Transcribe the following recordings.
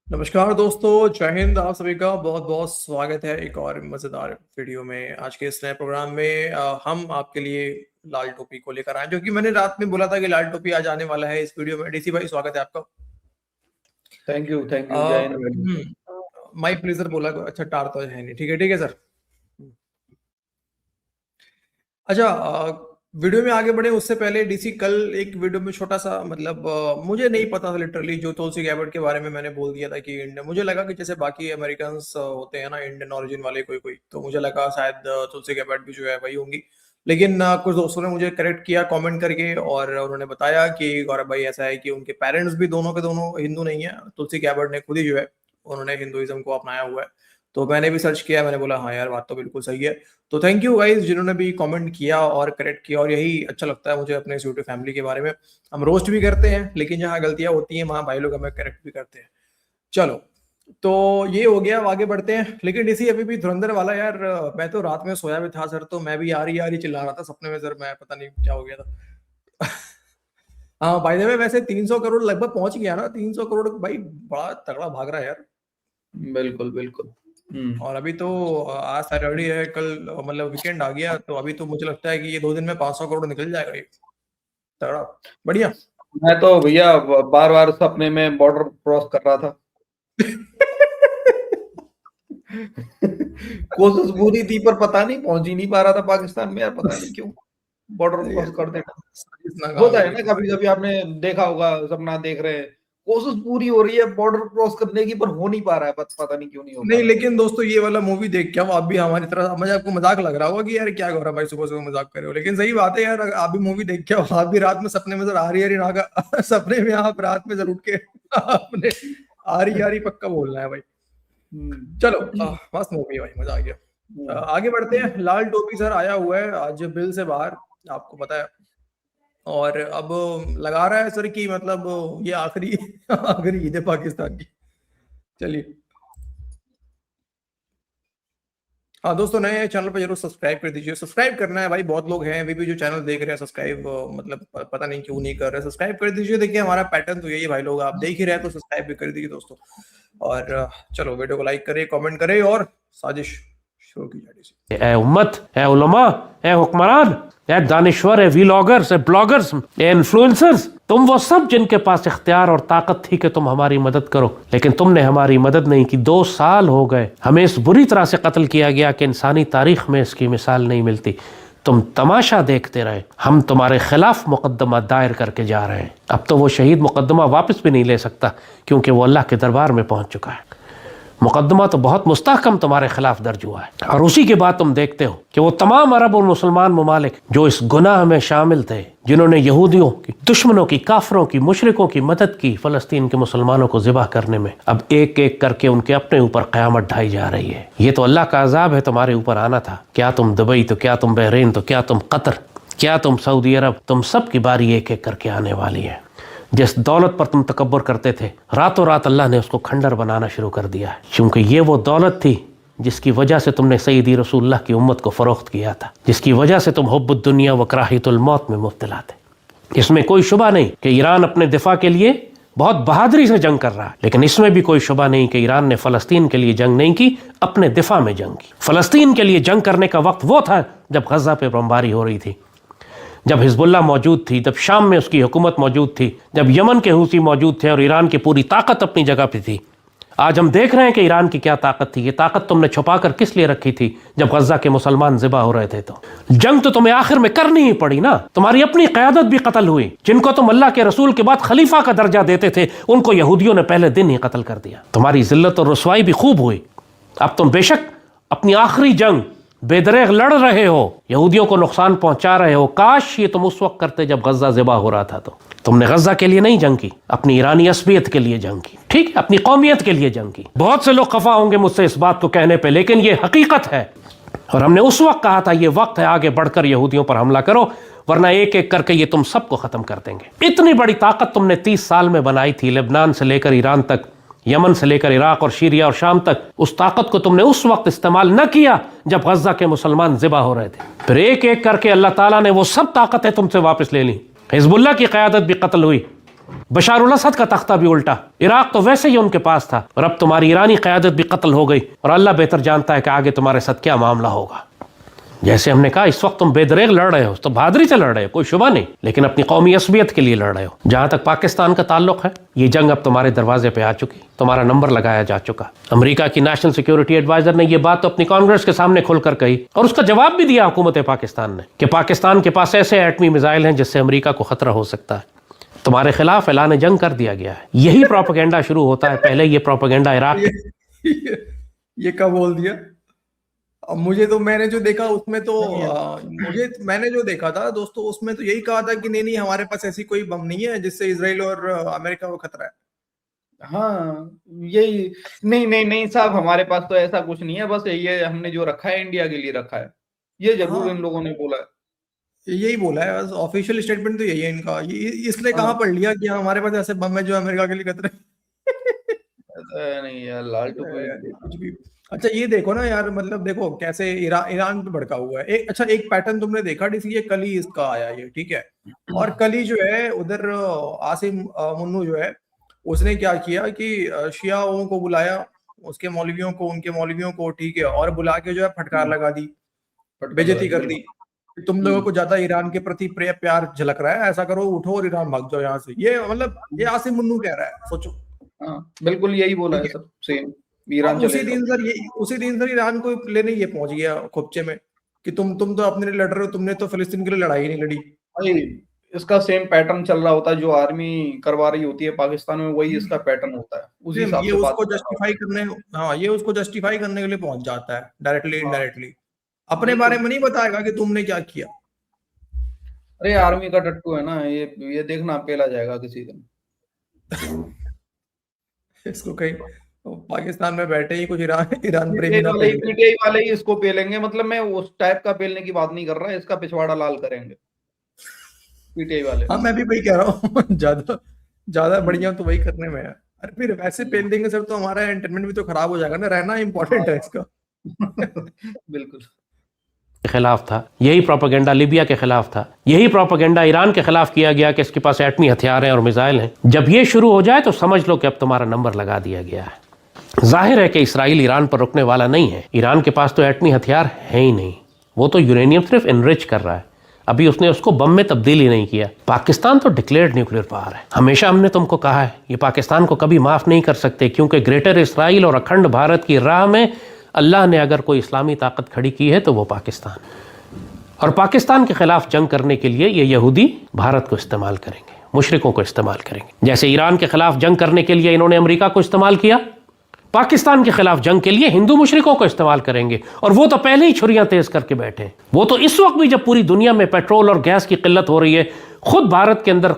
नमस्कार दोस्तों, जय हिंद। आप सभी का बहुत बहुत स्वागत है एक और मज़ेदार वीडियो में। आज के इस नए प्रोग्राम में हम आपके लिए लाल टोपी को लेकर आए, जो कि मैंने रात में बोला था कि लाल टोपी आज आने वाला है इस वीडियो में। डीसी भाई, स्वागत है आपका। थैंक यू जय हिंद भाई। माई प्लेजर बोला। अच्छा, टार तो है नहीं। ठीक है, ठीक है सर। अच्छा, वीडियो में आगे बढ़े उससे पहले डीसी, कल एक वीडियो में छोटा सा मतलब मुझे नहीं पता था लिटरली, जो तुलसी गैबर्ट के बारे में मैंने बोल दिया था कि इंडियन, मुझे लगा कि जैसे बाकी अमेरिकन होते हैं ना इंडियन ओरिजिन वाले कोई कोई, तो मुझे लगा शायद तुलसी गैबर्ट भी जो है वही होंगी। लेकिन कुछ दोस्तों ने मुझे करेक्ट किया कमेंट करके, और उन्होंने बताया कि गौरव भाई ऐसा है कि उनके पेरेंट्स भी दोनों के दोनों हिंदू नहीं है। तुलसी गैबर्ट ने खुद ही जो है उन्होंने हिंदुइज्म को अपनाया हुआ है। तो मैंने भी सर्च किया, मैंने बोला हाँ यार, बात तो बिल्कुल सही है। तो थैंक यू गाइस जिन्होंने भी कमेंट किया और करेक्ट किया, और यही अच्छा लगता है मुझे अपने इस यूट्यूब फैमिली के बारे में। हम रोस्ट भी करते हैं, लेकिन जहाँ गलतियां होती हैं वहाँ भाई लोग हमें करेक्ट भी करते हैं। चलो, तो ये हो गया, अब आगे बढ़ते हैं। लेकिन इसी अभी भी धुरंधर वाला यार, मैं तो रात में सोया भी था सर, तो मैं भी आ रही चिल्ला रहा था सपने में सर, मैं पता नहीं क्या हो गया था। हाँ बाय द वे, वैसे 300 करोड़ लगभग पहुंच गया ना। 300 करोड़ भाई, बड़ा तगड़ा भाग रहा है यार। बिल्कुल बिल्कुल। और अभी तो आज सैटरडे है, कल मतलब वीकेंड आ गया, तो अभी तो मुझे लगता है कि ये 2 दिन में 500 करोड़ निकल जाएगा ये। तगड़ा, बढ़िया। मैं तो भैया बार बार सपने में बॉर्डर क्रॉस कर रहा था। कोशिश पूरी थी पर पता नहीं पहुंच ही नहीं पा रहा था पाकिस्तान में यार, पता नहीं क्यों। बॉर्डर क्रॉस कर देना होता है ना, कभी कभी आपने देखा होगा, सपना देख रहे हैं, कोशिश पूरी हो रही है बॉर्डर क्रॉस करने की पर हो नहीं पा रहा है, पता नहीं क्यों नहीं हो पा नहीं, रहा है। लेकिन दोस्तों ये वाला मूवी देख के आप भी हमारी तरह, मुझे आपको मजाक लग रहा होगा कि यार क्या गौरव भाई सुबह सुबह मजाक कर रहे हो, लेकिन सही बात है यार। आप भी मूवी देख के आप भी रात में सपने में सर आरी आरी नागा सपने में आप रात में जरूर उठ के आपने आरी आरी पक्का बोलना है भाई। चलो, मस्त मूवी है भाई, मजा आ गया। आगे बढ़ते हैं। लाल टोपी सर आया हुआ है आज बिल से बाहर, आपको पता है। और अब लगा रहा है सर कि मतलब ये आखिरी आखिरी ईद है पाकिस्तान की। चलिए, हाँ दोस्तों, नए चैनल पर जरूर सब्सक्राइब कर दीजिए। सब्सक्राइब करना है भाई, बहुत लोग हैं अभी भी जो चैनल देख रहे हैं सब्सक्राइब, मतलब पता नहीं क्यों नहीं कर रहे। सब्सक्राइब कर दीजिए। देखिए हमारा पैटर्न तो यही है भाई, लोग आप देख ही रहे हैं तो सब्सक्राइब भी कर दीजिए दोस्तों। और चलो, वीडियो को लाइक करें, कमेंट करें, और साजिश शुरू की जाए। ए उम्मत, ए उलमा, ए हुक्मरान, ए दानिश्वर, ए व्लॉगर्स, ए ब्लॉगर्स, ए इन्फ्लुएंसर्स, तुम वो सब जिनके पास इख्तियार और ताकत थी कि तुम हमारी मदद करो, लेकिन तुमने हमारी मदद नहीं की। 2 साल हो गए, हमें इस बुरी तरह से कत्ल किया गया कि इंसानी तारीख में इसकी मिसाल नहीं मिलती। तुम तमाशा देखते रहे, हम तुम्हारे खिलाफ मुकदमा दायर करके जा रहे हैं। अब तो वो शहीद मुकदमा वापस भी नहीं ले सकता, क्योंकि वो अल्लाह के दरबार में पहुंच चुका है। मुकदमा तो बहुत मुस्तहकम तुम्हारे खिलाफ दर्ज हुआ है, और उसी के बाद तुम देखते हो कि वो तमाम अरब और मुसलमान ममालिक जो इस गुनाह में शामिल थे, जिन्होंने यहूदियों की, दुश्मनों की, काफरों की, मुशरिकों की मदद की फ़लस्तीन के मुसलमानों को ज़िबह करने में, अब एक एक करके उनके अपने ऊपर क़यामत ढाई जा रही है। ये तो अल्लाह का अज़ाब है, तुम्हारे ऊपर आना था। क्या तुम दुबई, तो क्या तुम बहरीन, तो क्या तुम कतर, क्या तुम सऊदी अरब, तुम सब की बारी एक एक करके आने वाली है। जिस दौलत पर तुम तकब्बुर करते थे, रातों रात अल्लाह ने उसको खंडर बनाना शुरू कर दिया है, क्योंकि ये वो दौलत थी जिसकी वजह से तुमने सैयदी रसूलुल्लाह की उम्मत को फ़रोख्त किया था, जिसकी वजह से तुम हुब्बुद दुनिया व कराहियतुल मौत में मुब्तला थे। इसमें कोई शुबा नहीं कि ईरान अपने दिफा के लिए बहुत बहादुरी से जंग कर रहा है, लेकिन इसमें भी कोई शुबा नहीं कि ईरान ने फ़लस्तीन के लिए जंग नहीं की, अपने दिफा में जंग की। फ़लस्तीन के लिए जंग करने का वक्त वो था जब गज़ा पे बमबारी हो रही थी, जब हिजबुल्लाह मौजूद थी, जब शाम में उसकी हुकूमत मौजूद थी, जब यमन के हूसी मौजूद थे और ईरान की पूरी ताकत अपनी जगह पे थी। आज हम देख रहे हैं कि ईरान की क्या ताकत थी। ये ताकत तुमने छुपा कर किस लिए रखी थी? जब गज़ा के मुसलमान ज़िबा हो रहे थे तो जंग तो तुम्हें आखिर में करनी ही पड़ी ना। तुम्हारी अपनी क़यादत भी कत्ल हुई, जिनको तुम अल्लाह के रसूल के बाद खलीफा का दर्जा देते थे, उनको यहूदियों ने पहले दिन ही कत्ल कर दिया। तुम्हारी ज़िल्लत और रुसवाई भी खूब हुई। अब तुम बेशक अपनी आखिरी जंग बेदरेग लड़ रहे हो, यहूदियों को नुकसान पहुंचा रहे हो। काश ये तुम उस वक्त करते जब गज़ा ज़िबा हो रहा था। तो तुमने गज़ा के लिए नहीं जंग की, अपनी ईरानी असबियत के लिए जंग की, ठीक है, अपनी कौमियत के लिए जंग की। बहुत से लोग खफा होंगे मुझसे इस बात को कहने पे, लेकिन ये हकीकत है। और हमने उस वक्त कहा था ये वक्त है आगे बढ़कर यहूदियों पर हमला करो, वरना एक एक करके ये तुम सबको ख़त्म कर देंगे। इतनी बड़ी ताकत तुमने 30 साल में बनाई थी, लेबनान से लेकर ईरान तक, यमन से लेकर इराक और सीरिया और शाम तक। उस ताकत को तुमने उस वक्त इस्तेमाल न किया जब गज़ा के मुसलमान ज़िबा हो रहे थे। फिर एक एक करके अल्लाह ताला ने वो सब ताकतें तुमसे वापस ले ली। हिजबुल्लाह की क़यादत भी कत्ल हुई, बशार उल असद का तख्ता भी उल्टा, इराक तो वैसे ही उनके पास था और अब तुम्हारी ईरानी क़यादत भी कत्ल हो गई और अल्लाह बेहतर जानता है कि आगे तुम्हारे साथ क्या मामला होगा। जैसे हमने कहा, इस वक्त तुम बेदरेग लड़ रहे हो, तो बहादुरी से लड़ रहे हो, कोई शुबा नहीं, लेकिन अपनी कौमी असबियत के लिए लड़ रहे हो। जहां तक पाकिस्तान का ताल्लुक है, ये जंग अब तुम्हारे दरवाजे पे आ चुकी, तुम्हारा नंबर लगाया जा चुका। अमेरिका की नेशनल सिक्योरिटी एडवाइजर ने यह बात तो अपनी कांग्रेस के सामने खुलकर कही और उसका जवाब भी दिया हुकूमत पाकिस्तान ने कि पाकिस्तान के पास ऐसे एटमी मिसाइल हैं जिससे अमेरिका को खतरा हो सकता है। तुम्हारे खिलाफ ऐलान जंग कर दिया गया है। यही प्रोपेगेंडा शुरू होता है। पहले ये प्रोपेगेंडा इराक ये कब बोल दिया? अब मुझे तो, मैंने जो देखा उसमें तो मैंने जो देखा था दोस्तों, उसमें तो यही कहा था कि नहीं नहीं, हमारे पास ऐसी कोई बम नहीं है जिससे इजराइल और अमेरिका को खतरा है। हाँ, यही नहीं साहब, हमारे पास तो ऐसा कुछ नहीं है, बस ये हमने जो रखा है इंडिया के लिए रखा है, ये जरूर इन लोगों ने बोला है। यही बोला है बस, ऑफिशियल स्टेटमेंट तो यही है इनका। इसलिए कहाँ पढ़ लिया कि हमारे पास ऐसे बम है जो अमेरिका के लिए खतरा है। नहीं यार, लालटू कुछ भी। अच्छा ये देखो ना यार, मतलब देखो कैसे ईरान पे भड़का हुआ है। एक पैटर्न तुमने देखा डीसी, ये कल ही इसका आया ये, ठीक है। और कल ही जो है उधर आसिम मुन्नू जो है, उसने क्या किया कि शियाओं को बुलाया, उसके मौलवियों को, उनके मौलवियों को, ठीक है, और बुला के जो है फटकार लगा दी, बेइज्जती कर दी। तुम लोगों को ज्यादा ईरान के प्रति प्यार झलक रहा है, ऐसा करो, उठो और ईरान भाग जाओ यहाँ से। ये मतलब ये आसिम मुन्नू कह रहा है, सोचो। हाँ बिल्कुल यही बोला है सब, सेम ईरान उसी दिन सर ईरान को लेने ये पहुंच गया खोपचे में कि तुम तो अपने लिए लड़ रहे हो, तुमने तो फिलिस्तीन के लिए लड़ाई नहीं लड़ी। इसका सेम पैटर्न चल रहा होता है, जो आर्मी करवा रही होती है पाकिस्तान में, वही इसका पैटर्न होता है। उसी हिसाब से उसको जस्टिफाई करने, हाँ, ये उसको जस्टिफाई करने के लिए पहुंच जाता है, डायरेक्टली इनडायरेक्टली। अपने बारे में नहीं बताएगा कि तुमने क्या किया। अरे आर्मी का टट्टू है ना ये देखना, पेला जाएगा किसी दिन। इसको कहीं पाकिस्तान में बैठे ही कुछ ईरान प्रेमी पीटीआई वाले ही इसको पेलेंगे। मतलब मैं उस टाइप का पेलने की बात नहीं कर रहा, इसका पिछवाड़ा लाल करेंगे पीटीआई वाले। हाँ मैं भी वही कह रहा हूँ। ज्यादा बढ़िया तो वही करने में है। अरे फिर वैसे पेल देंगे सर तो हमारा एंटरटेनमेंट भी तो खराब हो जाएगा ना, रहना इंपॉर्टेंट है इसका। बिल्कुल के खिलाफ था, यही प्रोपेगेंडा लिबिया के खिलाफ था, यही प्रोपेगेंडा ईरान के खिलाफ किया गया कि इसके पास एटमी हथियार हैं और मिसाइल हैं। जब ये शुरू हो जाए तो समझ लो कि अब तुम्हारा नंबर लगा दिया गया है। जाहिर है कि इसराइल ईरान पर रुकने वाला नहीं है। ईरान के पास तो एटमी हथियार है ही नहीं, वो तो यूरेनियम सिर्फ एनरिच कर रहा है, अभी उसने उसको बम में तब्दील ही नहीं किया। पाकिस्तान तो डिक्लेयर्ड न्यूक्लियर पावर है। हमेशा हमने तुमको कहा है ये पाकिस्तान को कभी माफ नहीं कर सकते, क्योंकि ग्रेटर इसराइल और अखंड भारत की राह में अल्लाह ने अगर कोई इस्लामी ताकत खड़ी की है तो वो पाकिस्तान। और पाकिस्तान के खिलाफ जंग करने के लिए ये यहूदी भारत को इस्तेमाल करेंगे, मुशरिकों को इस्तेमाल करेंगे। जैसे ईरान के खिलाफ जंग करने के लिए इन्होंने अमेरिका को इस्तेमाल किया, पाकिस्तान के खिलाफ जंग के लिए हिंदू मुशरिकों को इस्तेमाल करेंगे। और वो तो पहले ही छुरियां तेज करके बैठे हैं। वो तो इस वक्त भी, जब पूरी दुनिया में पेट्रोल और गैस की किल्लत हो रही है, खुद भारत के अंदर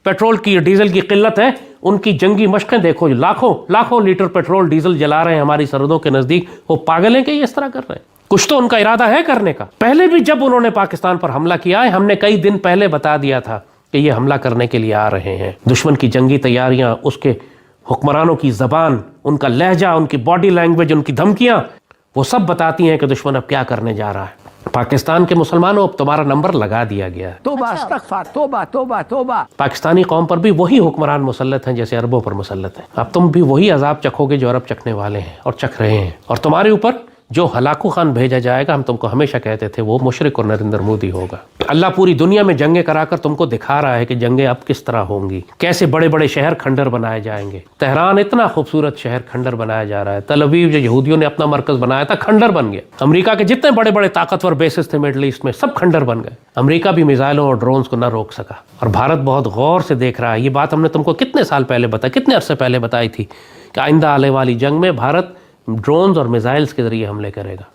पेट्रोल की, डीजल की किल्लत है, उनकी जंगी मशकें देखो, लाखों लीटर पेट्रोल डीजल जला रहे हैं हमारी सरहदों के नजदीक। वो पागल हैं कि ये इस तरह कर रहे हैं? कुछ तो उनका इरादा है करने का। पहले भी जब उन्होंने पाकिस्तान पर हमला किया है, हमने कई दिन पहले बता दिया था कि ये हमला करने के लिए आ रहे हैं। दुश्मन की जंगी तैयारियां, उसके हुक्मरानों की जबान, उनका लहजा, उनकी बॉडी लैंग्वेज, उनकी धमकियां, वो सब बताती हैं कि दुश्मन अब क्या करने जा रहा है। पाकिस्तान के मुसलमानों, अब तुम्हारा नंबर लगा दिया गया है। तौबा। पाकिस्तानी कौम पर भी वही हुक्मरान मुसल्लत हैं जैसे अरबों पर मुसल्लत हैं। अब तुम भी वही अजाब चखोगे जो अरब चखने वाले हैं और चख रहे हैं। और तुम्हारे ऊपर जो हलाकू खान भेजा जाएगा, हम तुमको हमेशा कहते थे, वो मुशरिक और नरेंद्र मोदी होगा। अल्लाह पूरी दुनिया में जंगें कराकर तुमको दिखा रहा है कि जंगें अब किस तरह होंगी, कैसे बड़े बड़े शहर खंडर बनाए जाएंगे। तेहरान इतना खूबसूरत शहर खंडर बनाया जा रहा है। तल अवीव जो यहूदियों ने अपना मरकज बनाया था, खंडर बन गया। अमेरिका के जितने बड़े बड़े ताकतवर बेसिस थे मिडल ईस्ट में, सब खंडर बन गए। अमेरिका भी मिसाइलों और ड्रोन्स को न रोक सका। और भारत बहुत गौर से देख रहा है। ये बात हमने तुमको कितने साल पहले बताई, कितने अरसे पहले बताई थी कि आइंदा आने वाली जंग में भारत ड्रोन्स और मिसाइल्स के जरिए हमले करेगा।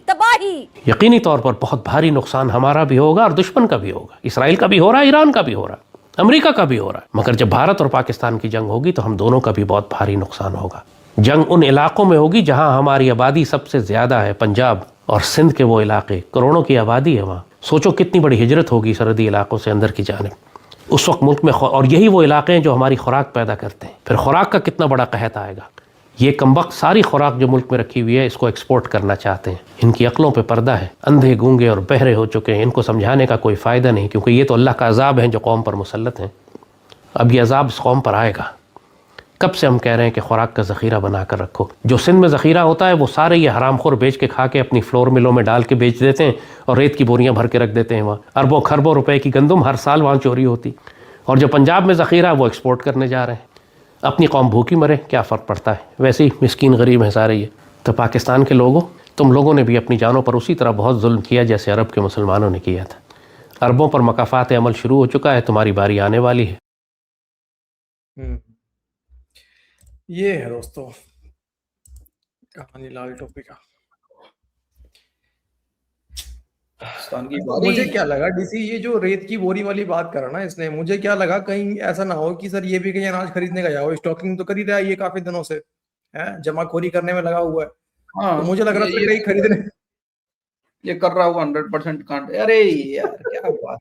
तबाही। यकीनी तौर पर बहुत भारी नुकसान हमारा भी होगा और दुश्मन का भी होगा। इसराइल का भी हो रहा है, ईरान का भी हो रहा है, अमेरिका का भी हो रहा है। मगर जब भारत और पाकिस्तान की जंग होगी तो हम दोनों का भी बहुत भारी नुकसान होगा। जंग उन इलाकों में होगी जहां हमारी आबादी सबसे ज्यादा है। पंजाब और सिंध के वो इलाके, करोड़ों की आबादी है वहाँ। सोचो कितनी बड़ी हिजरत होगी सरहदी इलाकों से अंदर की जानिब उस वक्त मुल्क में। और यही वो इलाके हैं जो हमारी खुराक पैदा करते हैं। फिर खुराक का कितना बड़ा कहत आएगा। ये कमबख्त सारी खुराक जो मुल्क में रखी हुई है, इसको एक्सपोर्ट करना चाहते हैं। इनकी अक्लों पे पर्दा है, अंधे गूंगे और बहरे हो चुके हैं। इनको समझाने का कोई फ़ायदा नहीं, क्योंकि ये तो अल्लाह का अजाब है जो कौम पर मुसल्लत हैं। अब ये अजाब इस कौम पर आएगा। कब से हम कह रहे हैं कि खुराक का ज़ख़ीरा बना कर रखो। जो सिंध में ज़ख़ीरा होता है वो सारे ये हरामखोर बेच के खा के अपनी फ्लोर मिलों में डाल के बेच देते हैं और रेत की बोरियां भर के रख देते हैं वहाँ। अरबों खरबों रुपए की गंदम हर साल वहाँ चोरी होती। और जो पंजाब में ज़ख़ीरा वो एक्सपोर्ट करने जा रहे हैं। अपनी कौम भूखी मरे, क्या फ़र्क पड़ता है, वैसे ही मिस्कीन गरीब हैं सारे ये। तो पाकिस्तान के लोगों, तुम लोगों ने भी अपनी जानों पर उसी तरह बहुत जुल्म किया जैसे अरब के मुसलमानों ने किया था। अरबों पर मकाफात अमल शुरू हो चुका है, तुम्हारी बारी आने वाली है। ये है दोस्तों कहानी लाल टोपी का। पाकिस्तान की तो मुझे क्या लगा डीसी, ये जो रेत की बोरी वाली बात करा ना इसने, मुझे क्या लगा कहीं ऐसा ना हो कि सर ये भी कहीं अनाज खरीदने गया हो, स्टॉकिंग तो कर ही रहा है ये काफी दिनों से, है जमाखोरी करने में लगा हुआ है। तो मुझे लग रहा था कहीं खरीदने ये कर रहा होगा 100% कांड। अरे यार क्या बात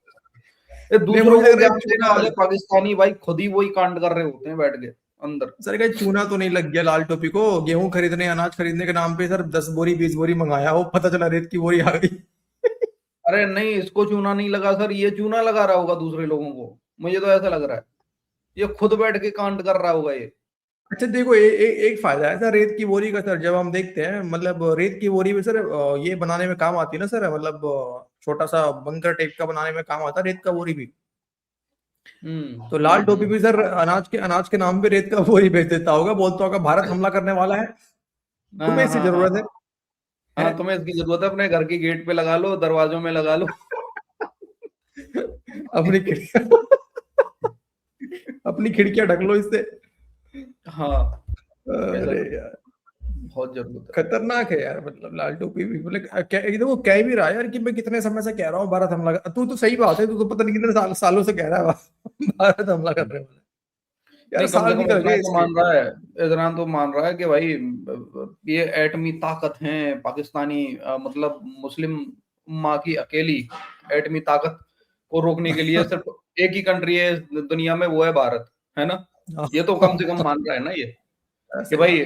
है, दूसरों को ज्ञान देने वाले पाकिस्तानी भाई खुद ही वही कांड कर रहे होते हैं बैठ के अंदर। सर कहीं चूना तो नहीं लग गया लाल टोपी को, गेहूं खरीदने अनाज खरीदने के नाम पे सर 10 बोरी 20 बोरी मंगाया हो, पता चला रेत की बोरी आ गई। अरे नहीं, इसको चूना नहीं लगा सर, ये चूना लगा रहा होगा दूसरे लोगों को, मुझे तो ऐसा लग रहा है ये खुद बैठ के कांड कर रहा होगा ये। अच्छा देखो एक फायदा है सर रेत की बोरी का सर, जब हम देखते हैं मतलब रेत की बोरी में सर ये बनाने में काम आती है ना सर, मतलब छोटा सा बंकर टाइप का बनाने में काम आता है रेत का बोरी भी। तो लाल टोपी भी सर अनाज के नाम पे रेत का बोरी भेज देता होगा, बोलता होगा भारत हमला करने वाला है, तुम्हें इसकी जरूरत है। हाँ, तुम्हें इसकी जरूरत है, अपने घर के गेट पे लगा लो, दरवाजों में लगा लो। अपनी खिड़कियां ढक लो इससे। हाँ अरे यार बहुत जरूरत है। खतरनाक है यार, मतलब लाल टोपी भी मतलब वो कह भी रहा है यार कि मैं कितने समय से कह रहा हूँ भारत हमला तू तो सही बात है, तू तो पता नहीं कितने सालों से कह रहा है भारत हमला करने वाला यार। साल निकल गए, इतना तो मान रहा है कि भाई ये एटमी ताकत है पाकिस्तानी, मतलब मुस्लिम उम्मा की अकेली एटमी ताकत को रोकने के लिए सिर्फ एक ही कंट्री है दुनिया में, वो है भारत, है ना। ये तो कम से कम मान रहा है ना ये कि भाई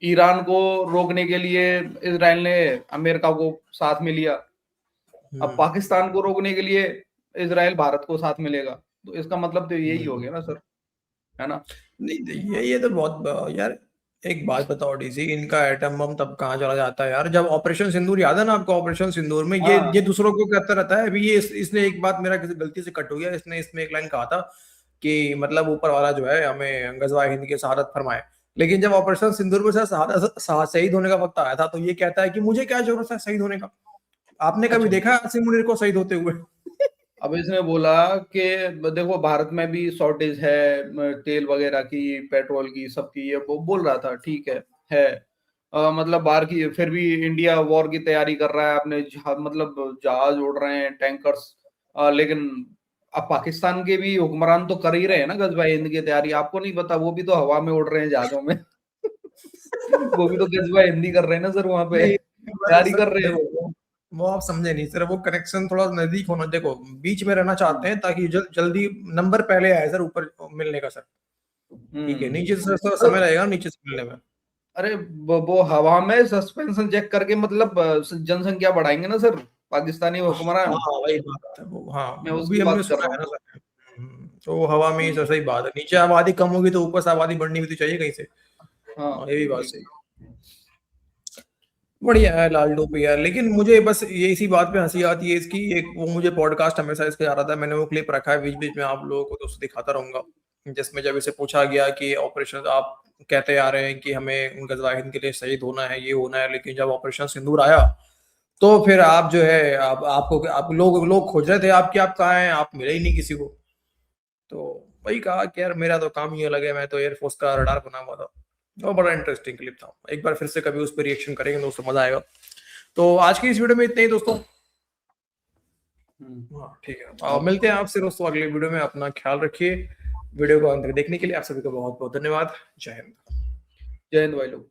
ईरान को रोकने के लिए इजराइल ने अमेरिका को साथ में लिया, अब पाकिस्तान को रोकने के लिए इजराइल भारत को साथ में लेगा, तो इसका मतलब तो यही हो गया ना सर, है ना। नहीं ये तो बहुत यार। एक बात बताओ डीसी, इनका एटम बम तब कहाँ चला जाता है यार, जब ऑपरेशन सिंदूर याद है ना आपको, ऑपरेशन सिंदूर में ये दूसरों को कहता रहता है। अभी ये इसने एक बात मेरा किसी गलती से कट हो गया, इसने इसमें एक लाइन कहा था कि मतलब ऊपर वाला जो है हमें गजवा हिंद की शहादत फरमाए, लेकिन जब ऑपरेशन सिंदूर में शहीद होने का वक्त आया था तो ये कहता है कि मुझे क्या जरूरत है शहीद होने का, आपने कभी देखा आसिम मुनीर को शहीद होते हुए? अब इसने बोला कि देखो भारत में भी शॉर्टेज है तेल वगैरह की, पेट्रोल की, सबकी, ये वो बोल रहा था, ठीक है मतलब बाहर की, फिर भी इंडिया वॉर की तैयारी कर रहा है, अपने मतलब जहाज उड़ रहे हैं, टैंकर्स, लेकिन अब पाकिस्तान के भी हुक्मरान तो कर ही रहे हैं ना गजवाए हिंद की तैयारी, आपको नहीं पता, वो भी तो हवा में उड़ रहे हैं जहाजों में। वो भी तो गजवाए हिंदी कर रहे हैं ना सर, वहां पे तैयारी कर रहे हैं। वो आप समझे नहीं सर, वो कनेक्शन थोड़ा नजदीक होना, देखो बीच में रहना चाहते हैं ताकि जल्दी नंबर पहले आए सर ऊपर मिलने का सर, ठीक है नीचे से थोड़ा समय लगेगा नीचे से मिलने में। अरे वो हवा में सस्पेंशन चेक करके मतलब जनसंख्या बढ़ाएंगे ना सर पाकिस्तानी हुक्मरान। हाँ वही बात है वो, हाँ मैं वो उसकी भी हमने बात कर सुना रहा है ना हूँ। सर। तो हवा में ही सही बात है, नीचे आबादी कम होगी तो ऊपर से आबादी बढ़नी भी तो चाहिए कहीं से। हाँ ये भी बात सही है। बढ़िया है लाल टोपी यार, लेकिन मुझे बस ये इसी बात पे हंसी आती है इसकी, एक वो मुझे पॉडकास्ट हमेशा इसके आ रहा था, मैंने वो क्लिप रखा है बीच बीच में आप लोगों को तो उससे दिखाता रहूंगा, जिसमें जब इसे पूछा गया कि ऑपरेशन आप कहते आ रहे हैं कि हमें गजवा हिंद के लिए शहीद होना है, ये होना है, लेकिन जब ऑपरेशन सिंदूर आया तो फिर आप जो है आप लोग खोज रहे थे आप कहाँ हैं, आप मिले ही नहीं किसी को। तो वही कहा कि यार मेरा तो काम ही अलग है, मैं तो एयरफोर्स का रडार बना हुआ था। वो बड़ा इंटरेस्टिंग क्लिप था, एक बार फिर से कभी उस पर रिएक्शन करेंगे दोस्तों, मजा आएगा। तो आज की इस वीडियो में इतना ही दोस्तों। हाँ ठीक है, मिलते हैं आपसे दोस्तों अगले वीडियो में, अपना ख्याल रखिए। वीडियो को अंत तक देखने के लिए आप सभी का बहुत बहुत धन्यवाद। जय हिंद। जय हिंद भाई लोग।